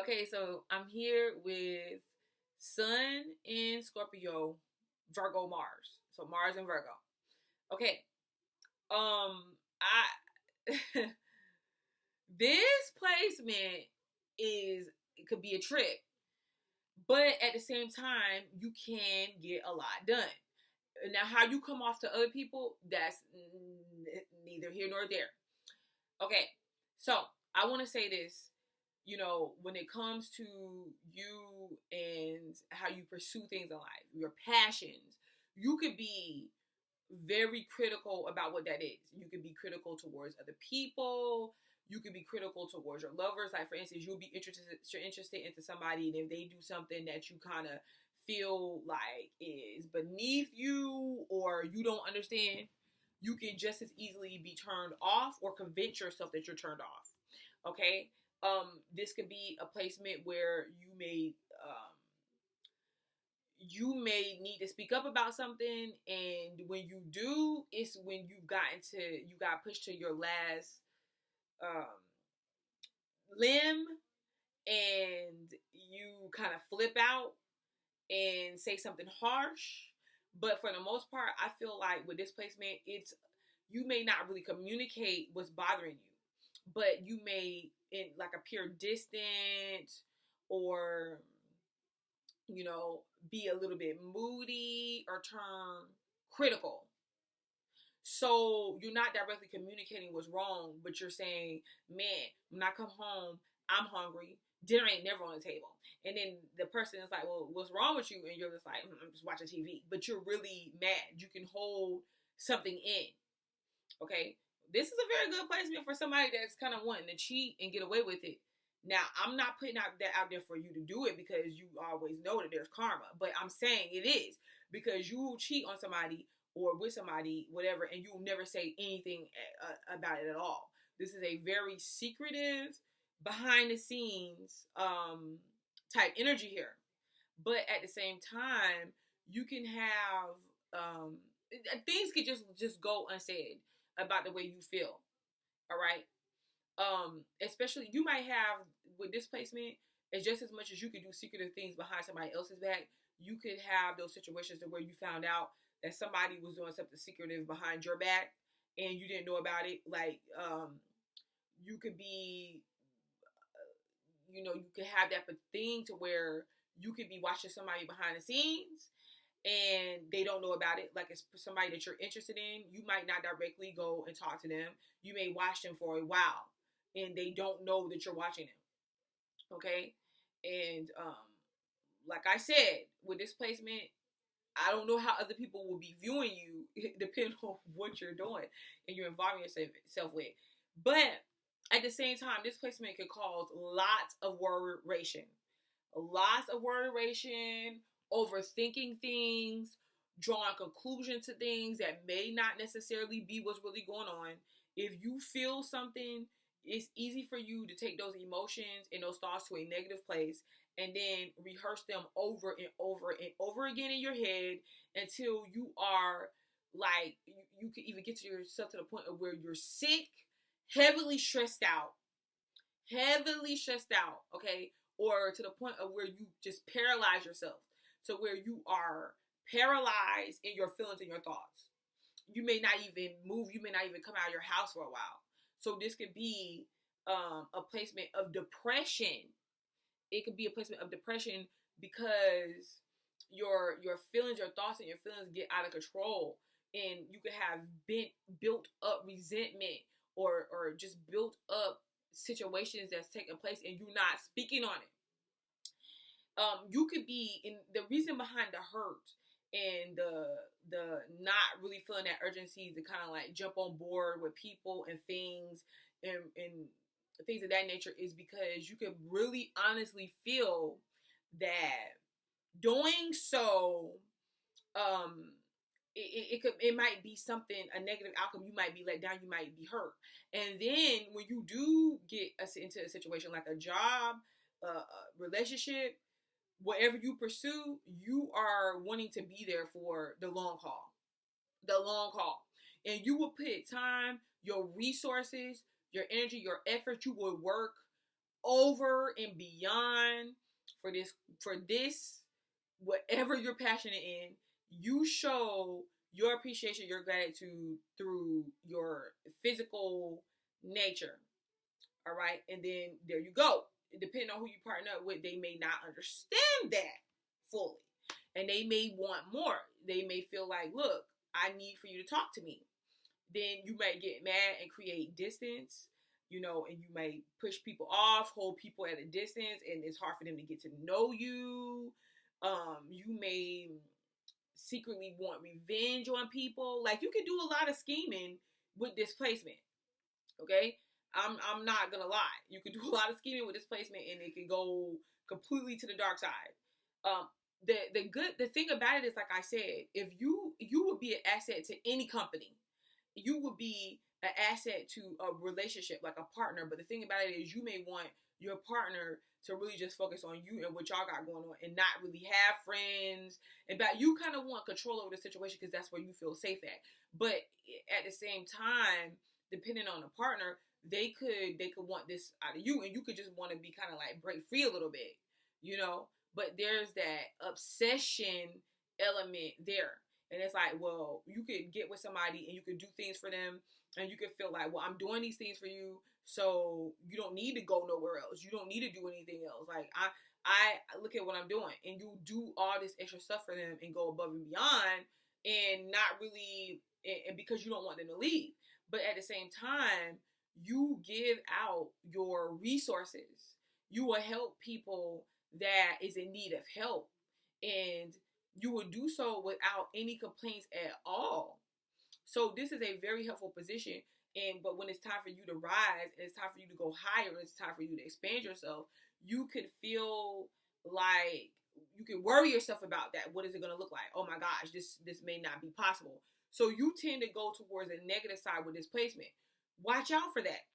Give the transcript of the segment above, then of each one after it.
Okay, so I'm here with Sun in Scorpio, Virgo Mars. So Mars and Virgo. Okay. I this placement is it could be a trip, but at the same time, you can get a lot done. Now, how you come off to other people, that's neither here nor there. Okay, so I want to say this. When it comes to you and how you pursue things in life, your passions, you could be very critical about what that is. You could be critical towards other people. You could be critical towards your lovers. Like, for instance, you're interested into somebody, and if they do something that you kind of feel like is beneath you or you don't understand, you can just as easily be turned off or convince yourself that you're turned off. Okay. This could be a placement where you may need to speak up about something, and when you do, it's when you got pushed to your last um, limb, and you kind of flip out and say something harsh. But for the most part, I feel like with this placement, it's you may not really communicate what's bothering you, but you may like appear distant, or be a little bit moody or turn critical. So you're not directly communicating what's wrong, but you're saying, man, when I come home, I'm hungry. Dinner ain't never on the table. And then the person is like, well, what's wrong with you? And you're just like, I'm just watching TV. But you're really mad. You can hold something in. Okay? This is a very good placement for somebody that's kind of wanting to cheat and get away with it. Now, I'm not putting that out there for you to do it because you always know that there's karma. But I'm saying it is because you will cheat on somebody or with somebody, whatever, and you'll never say anything about it at all. This is a very secretive, behind the scenes type energy here. But at the same time, you can have things could just go unsaid about the way you feel. All right. Especially you might have with this placement, it's just as much as you could do secretive things behind somebody else's back. You could have those situations where you found out that somebody was doing something secretive behind your back and you didn't know about it. Like, you could be, you could have that thing to where you could be watching somebody behind the scenes and they don't know about it. Like, it's somebody that you're interested in. You might not directly go and talk to them. You may watch them for a while and they don't know that you're watching them. Okay. And, like I said, with this placement, I don't know how other people will be viewing you depending on what you're doing and you're involving yourself with. But at the same time, this placement could cause lots of worration. Lots of worration, overthinking things, drawing conclusions to things that may not necessarily be what's really going on. If you feel something, it's easy for you to take those emotions and those thoughts to a negative place and then rehearse them over and over and over again in your head until you are like, you can even get to yourself to the point of where you're sick, heavily stressed out, okay? Or to the point of where you just paralyze yourself, to where you are paralyzed in your feelings and your thoughts. You may not even move. You may not even come out of your house for a while. So this could be a placement of depression. It could be a placement of depression because your feelings, your thoughts, and your feelings get out of control, and you could have built up resentment or just built up situations that's taking place, and you're not speaking on it. You could be in the reason behind the hurt and the not really feeling that urgency to kind of like jump on board with people and things and things of that nature is because you could really honestly feel that doing so, it might be something, a negative outcome. You might be let down, you might be hurt. And then when you do get into a situation like a job, a relationship, whatever you pursue, you are wanting to be there for the long haul. And you will put time, your resources, your energy, your effort. You will work over and beyond for this, whatever you're passionate in. You show your appreciation, your gratitude through your physical nature. All right. And then there you go. Depending on who you partner up with, they may not understand that fully. And they may want more. They may feel like, look, I need for you to talk to me. Then you might get mad and create distance, and you may push people off, hold people at a distance, and it's hard for them to get to know you. You may secretly want revenge on people. Like, you can do a lot of scheming with displacement. Okay? I'm not gonna lie. You can do a lot of scheming with displacement, and it can go completely to the dark side. The thing about it is, like I said, if you would be an asset to any company, you would be an asset to a relationship, like a partner. But the thing about it is, you may want your partner to really just focus on you and what y'all got going on, and not really have friends. And but you kind of want control over the situation because that's where you feel safe at. But at the same time, depending on the partner, they could want this out of you, and you could just want to be kind of like break free a little bit, But there's that obsession element there. And it's like, well, you could get with somebody and you could do things for them, and you could feel like, well, I'm doing these things for you, so you don't need to go nowhere else. You don't need to do anything else. Like, I look at what I'm doing, and you do all this extra stuff for them and go above and beyond, and not really, and because you don't want them to leave. But at the same time, you give out your resources. You will help people that is in need of help, and you will do so without any complaints at all. So this is a very helpful position. But when it's time for you to rise, and it's time for you to go higher, and it's time for you to expand yourself, you could feel like you can worry yourself about that. What is it going to look like? Oh my gosh, this may not be possible. So you tend to go towards a negative side with displacement. Watch out for that,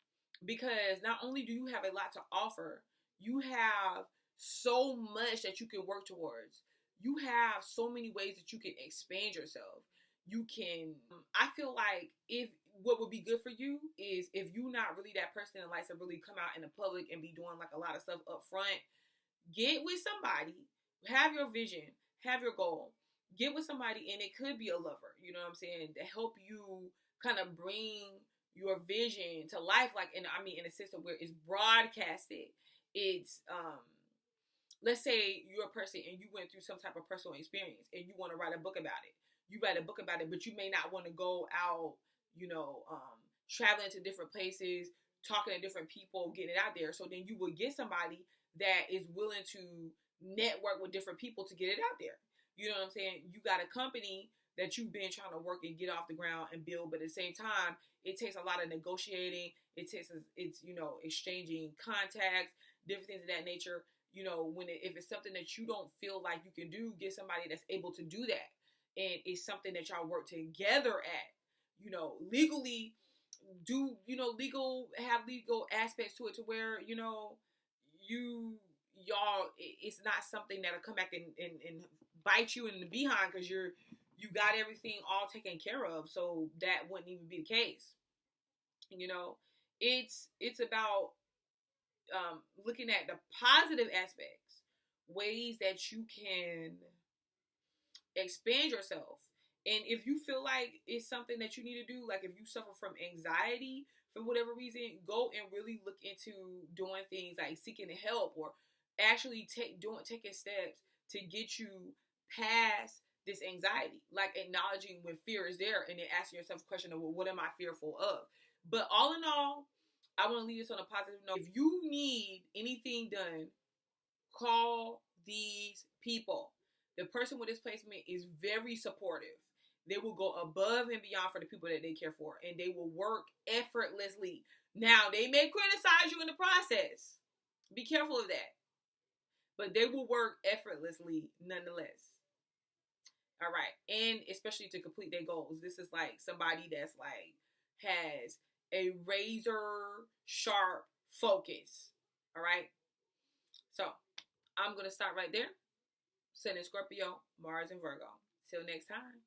because not only do you have a lot to offer, you have so much that you can work towards. You have so many ways that you can expand yourself. You can, I feel like what would be good for you is if you're not really that person that likes to really come out in the public and be doing like a lot of stuff up front, get with somebody, have your vision, have your goal, get with somebody, and it could be a lover, you know what I'm saying, to help you kind of bring your vision to life, like in a system where it's broadcasted. It's let's say you're a person and you went through some type of personal experience and you want to write a book about it. You write a book about it, but you may not want to go out, traveling to different places, talking to different people, getting it out there. So then you will get somebody that is willing to network with different people to get it out there. You know what I'm saying? You got a company that you've been trying to work and get off the ground and build, but at the same time, it takes a lot of negotiating. It's exchanging contacts, different things of that nature. If it's something that you don't feel like you can do, get somebody that's able to do that. And it's something that y'all work together at, legally have legal aspects to it, to where, it's not something that'll come back and bite you in the behind, because you got everything all taken care of. So that wouldn't even be the case. It's about looking at the positive aspects, ways that you can expand yourself. And if you feel like it's something that you need to do, like if you suffer from anxiety for whatever reason, go and really look into doing things like seeking help, or actually taking steps to get you past this anxiety, like acknowledging when fear is there, and then asking yourself a question of, well, what am I fearful of? But all in all, I want to leave this on a positive note. If you need anything done, call these people. The person with displacement is very supportive. They will go above and beyond for the people that they care for, and they will work effortlessly. Now, they may criticize you in the process. Be careful of that. But they will work effortlessly nonetheless. All right. And especially to complete their goals. This is like somebody that's like has a razor sharp focus. All right. So I'm going to stop right there. Sun in Scorpio, Mars in Virgo. Till next time.